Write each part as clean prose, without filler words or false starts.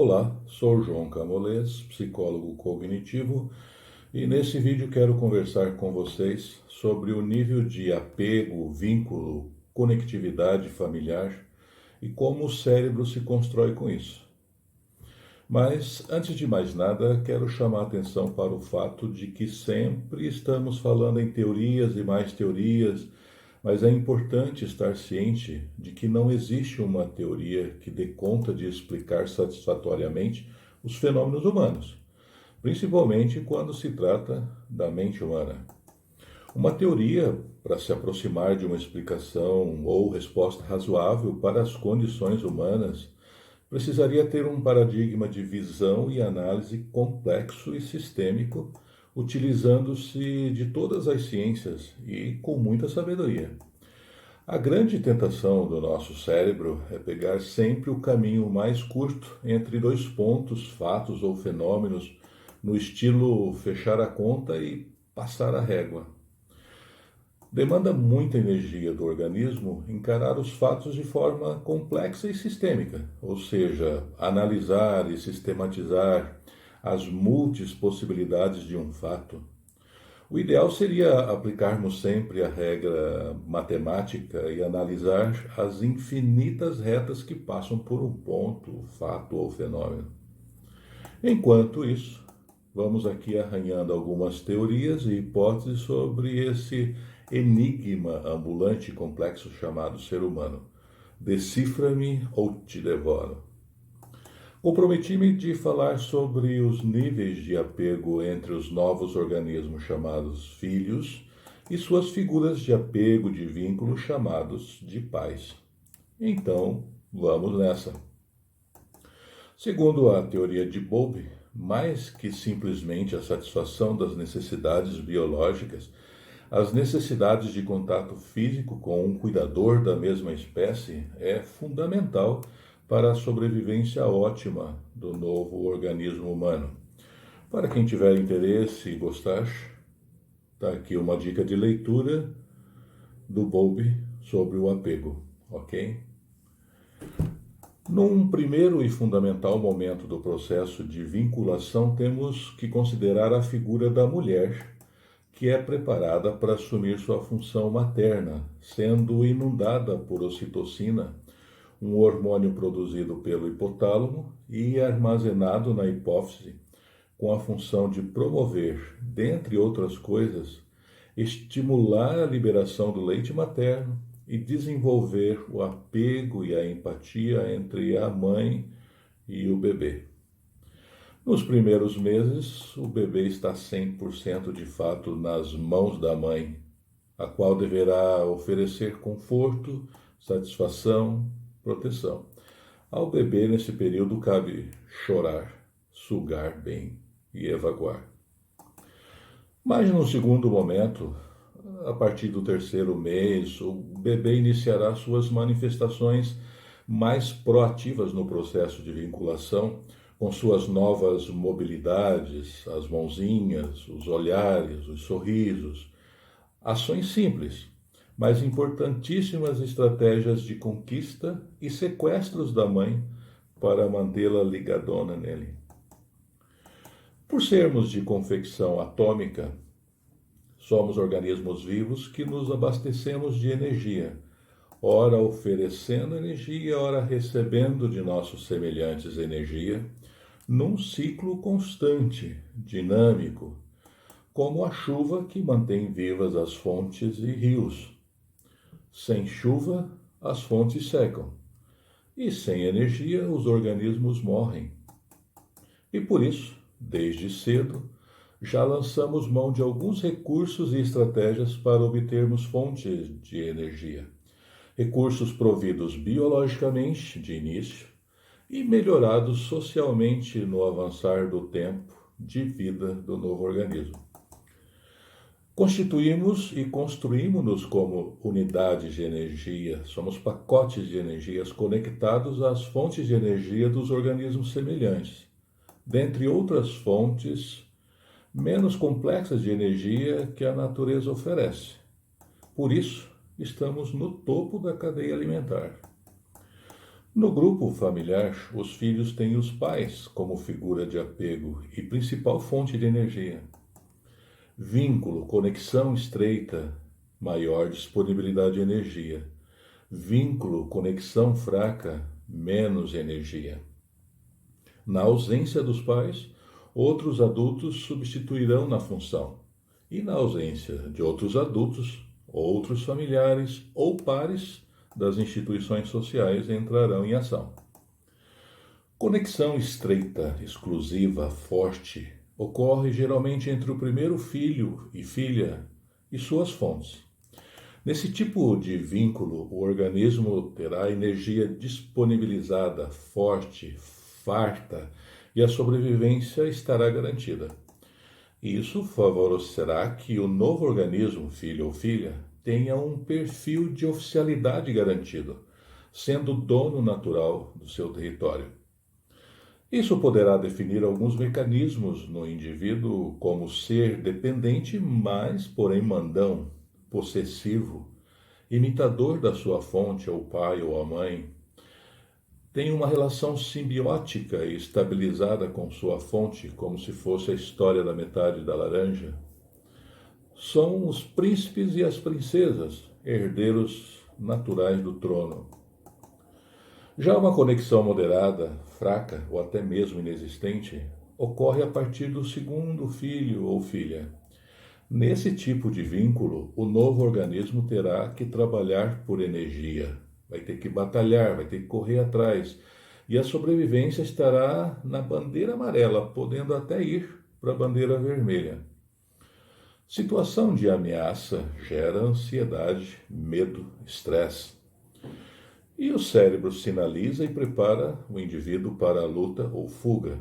Olá, sou João Camolês, psicólogo cognitivo, e nesse vídeo quero conversar com vocês sobre o nível de apego, vínculo, conectividade familiar e como o cérebro se constrói com isso. Mas, antes de mais nada, quero chamar a atenção para o fato de que sempre estamos falando em teorias e mais teorias, mas é importante estar ciente de que não existe uma teoria que dê conta de explicar satisfatoriamente os fenômenos humanos, principalmente quando se trata da mente humana. Uma teoria, para se aproximar de uma explicação ou resposta razoável para as condições humanas, precisaria ter um paradigma de visão e análise complexo e sistêmico, utilizando-se de todas as ciências e com muita sabedoria. A grande tentação do nosso cérebro é pegar sempre o caminho mais curto entre dois pontos, fatos ou fenômenos, no estilo fechar a conta e passar a régua. Demanda muita energia do organismo encarar os fatos de forma complexa e sistêmica, ou seja, analisar e sistematizar as múltiplas possibilidades de um fato. O ideal seria aplicarmos sempre a regra matemática e analisar as infinitas retas que passam por um ponto, fato ou fenômeno. Enquanto isso, vamos aqui arranhando algumas teorias e hipóteses sobre esse enigma ambulante e complexo chamado ser humano. Decifra-me ou te devoro. Comprometi-me de falar sobre os níveis de apego entre os novos organismos chamados filhos e suas figuras de apego de vínculo chamados de pais. Então, vamos nessa. Segundo a teoria de Bowlby, mais que simplesmente a satisfação das necessidades biológicas, as necessidades de contato físico com um cuidador da mesma espécie é fundamental para a sobrevivência ótima do novo organismo humano. Para quem tiver interesse e gostar, está aqui uma dica de leitura do Bowlby sobre o apego, ok? Num primeiro e fundamental momento do processo de vinculação, temos que considerar a figura da mulher, que é preparada para assumir sua função materna, sendo inundada por ocitocina, um hormônio produzido pelo hipotálamo e armazenado na hipófise, com a função de promover, dentre outras coisas, estimular a liberação do leite materno e desenvolver o apego e a empatia entre a mãe e o bebê. Nos primeiros meses, o bebê está 100% de fato nas mãos da mãe, a qual deverá oferecer conforto, satisfação, proteção. Ao bebê, nesse período, cabe chorar, sugar bem e evacuar. Mas no segundo momento, a partir do terceiro mês, o bebê iniciará suas manifestações mais proativas no processo de vinculação, com suas novas mobilidades, as mãozinhas, os olhares, os sorrisos, ações simples, mas importantíssimas estratégias de conquista e sequestros da mãe para mantê-la ligadona nele. Por sermos de confecção atômica, somos organismos vivos que nos abastecemos de energia, ora oferecendo energia, ora recebendo de nossos semelhantes energia, num ciclo constante, dinâmico, como a chuva que mantém vivas as fontes e rios. Sem chuva, as fontes secam, e sem energia, os organismos morrem. E por isso, desde cedo, já lançamos mão de alguns recursos e estratégias para obtermos fontes de energia. Recursos providos biologicamente, de início, e melhorados socialmente no avançar do tempo de vida do novo organismo. Constituímos e construímos-nos como unidades de energia, somos pacotes de energias conectados às fontes de energia dos organismos semelhantes, dentre outras fontes menos complexas de energia que a natureza oferece. Por isso, estamos no topo da cadeia alimentar. No grupo familiar, os filhos têm os pais como figura de apego e principal fonte de energia. Vínculo, conexão estreita, maior disponibilidade de energia. Vínculo, conexão fraca, menos energia. Na ausência dos pais, outros adultos substituirão na função. E na ausência de outros adultos, outros familiares ou pares das instituições sociais entrarão em ação. Conexão estreita, exclusiva, forte, ocorre geralmente entre o primeiro filho e filha e suas fontes. Nesse tipo de vínculo, o organismo terá energia disponibilizada, forte, farta, e a sobrevivência estará garantida. Isso favorecerá que o novo organismo, filho ou filha, tenha um perfil de oficialidade garantido, sendo dono natural do seu território. Isso poderá definir alguns mecanismos no indivíduo como ser dependente, mas, porém, mandão, possessivo, imitador da sua fonte, ou pai ou a mãe, tem uma relação simbiótica e estabilizada com sua fonte, como se fosse a história da metade da laranja. São os príncipes e as princesas, herdeiros naturais do trono. Já uma conexão moderada, fraca ou até mesmo inexistente, ocorre a partir do segundo filho ou filha. Nesse tipo de vínculo, o novo organismo terá que trabalhar por energia, vai ter que batalhar, vai ter que correr atrás, e a sobrevivência estará na bandeira amarela, podendo até ir para a bandeira vermelha. Situação de ameaça gera ansiedade, medo, estresse. E o cérebro sinaliza e prepara o indivíduo para a luta ou fuga.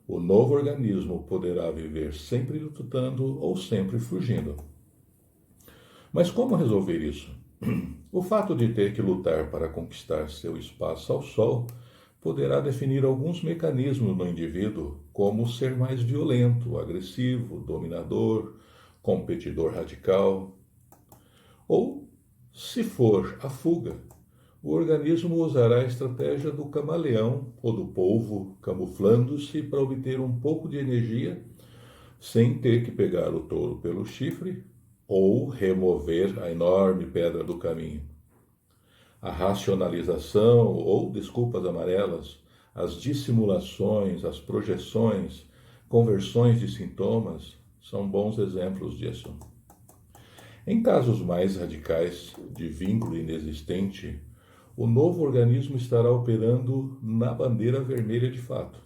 O novo organismo poderá viver sempre lutando ou sempre fugindo. Mas como resolver isso? O fato de ter que lutar para conquistar seu espaço ao sol poderá definir alguns mecanismos no indivíduo, como ser mais violento, agressivo, dominador, competidor radical. Ou, se for a fuga, o organismo usará a estratégia do camaleão ou do polvo, camuflando-se para obter um pouco de energia sem ter que pegar o touro pelo chifre ou remover a enorme pedra do caminho. A racionalização ou desculpas amarelas, as dissimulações, as projeções, conversões de sintomas são bons exemplos disso. Em casos mais radicais de vínculo inexistente, o novo organismo estará operando na bandeira vermelha de fato.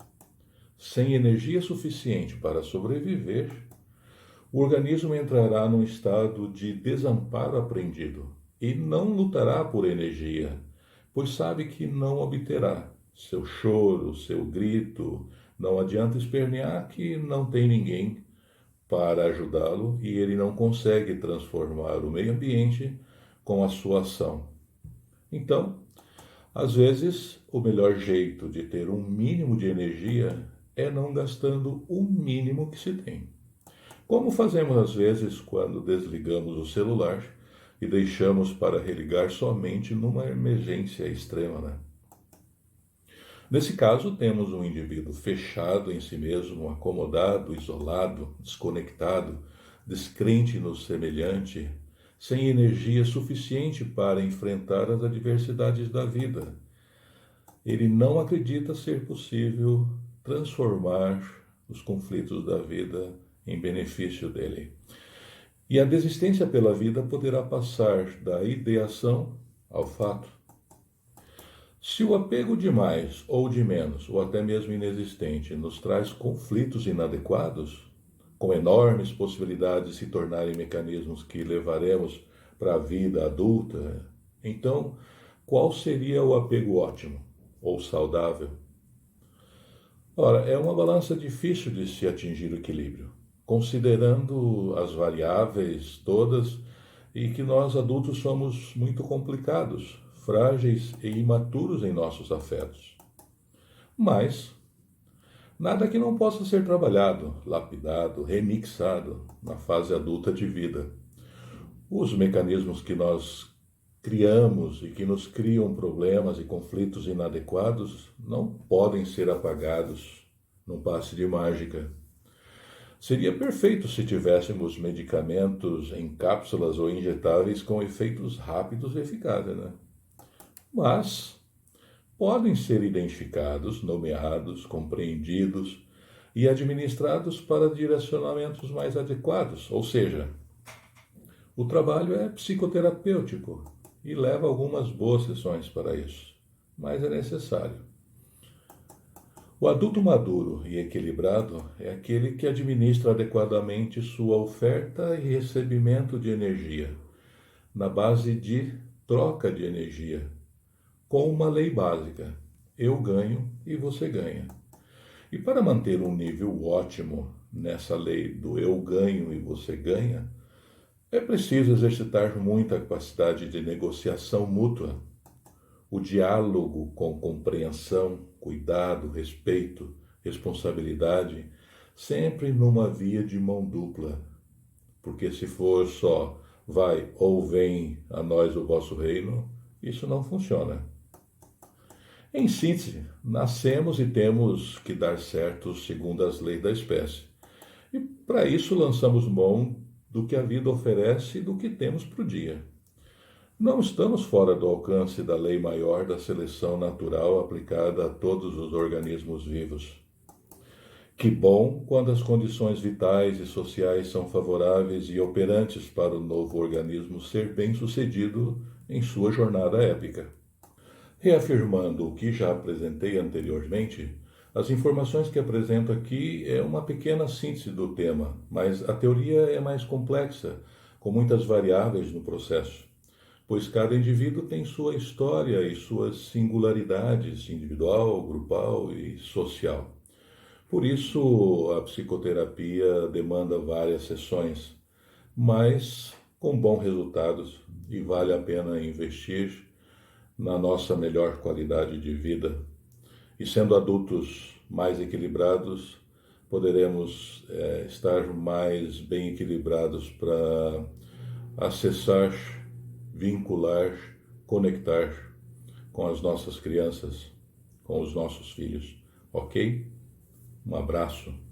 Sem energia suficiente para sobreviver, o organismo entrará num estado de desamparo aprendido e não lutará por energia, pois sabe que não obterá. Seu choro, seu grito, não adianta espernear que não tem ninguém para ajudá-lo e ele não consegue transformar o meio ambiente com a sua ação. Então, às vezes, o melhor jeito de ter um mínimo de energia é não gastando o mínimo que se tem. Como fazemos às vezes quando desligamos o celular e deixamos para religar somente numa emergência extrema, né? Nesse caso, temos um indivíduo fechado em si mesmo, acomodado, isolado, desconectado, descrente no semelhante, sem energia suficiente para enfrentar as adversidades da vida. Ele não acredita ser possível transformar os conflitos da vida em benefício dele. E a desistência pela vida poderá passar da ideação ao fato. Se o apego de mais ou de menos, ou até mesmo inexistente, nos traz conflitos inadequados, com enormes possibilidades de se tornarem mecanismos que levaremos para a vida adulta, então qual seria o apego ótimo ou saudável? Ora, é uma balança difícil de se atingir o equilíbrio, considerando as variáveis todas e que nós adultos somos muito complicados, frágeis e imaturos em nossos afetos. Mas nada que não possa ser trabalhado, lapidado, remixado na fase adulta de vida. Os mecanismos que nós criamos e que nos criam problemas e conflitos inadequados não podem ser apagados num passe de mágica. Seria perfeito se tivéssemos medicamentos em cápsulas ou injetáveis com efeitos rápidos e eficazes, né? Mas podem ser identificados, nomeados, compreendidos e administrados para direcionamentos mais adequados, ou seja, o trabalho é psicoterapêutico e leva algumas boas sessões para isso, mas é necessário. O adulto maduro e equilibrado é aquele que administra adequadamente sua oferta e recebimento de energia, na base de troca de energia, com uma lei básica: eu ganho e você ganha. E para manter um nível ótimo nessa lei do eu ganho e você ganha, é preciso exercitar muita capacidade de negociação mútua, o diálogo com compreensão, cuidado, respeito, responsabilidade, sempre numa via de mão dupla. Porque se for só vai ou vem a nós o vosso reino, isso não funciona. Em síntese, nascemos e temos que dar certo segundo as leis da espécie. E para isso lançamos mão do que a vida oferece e do que temos para o dia. Não estamos fora do alcance da lei maior da seleção natural aplicada a todos os organismos vivos. Que bom quando as condições vitais e sociais são favoráveis e operantes para o novo organismo ser bem-sucedido em sua jornada épica. Reafirmando o que já apresentei anteriormente, as informações que apresento aqui é uma pequena síntese do tema, mas a teoria é mais complexa, com muitas variáveis no processo, pois cada indivíduo tem sua história e suas singularidades individual, grupal e social. Por isso, a psicoterapia demanda várias sessões, mas com bons resultados e vale a pena investir na nossa melhor qualidade de vida. E sendo adultos mais equilibrados, poderemos estar mais bem equilibrados para acessar, vincular, conectar com as nossas crianças, com os nossos filhos. Ok? Um abraço.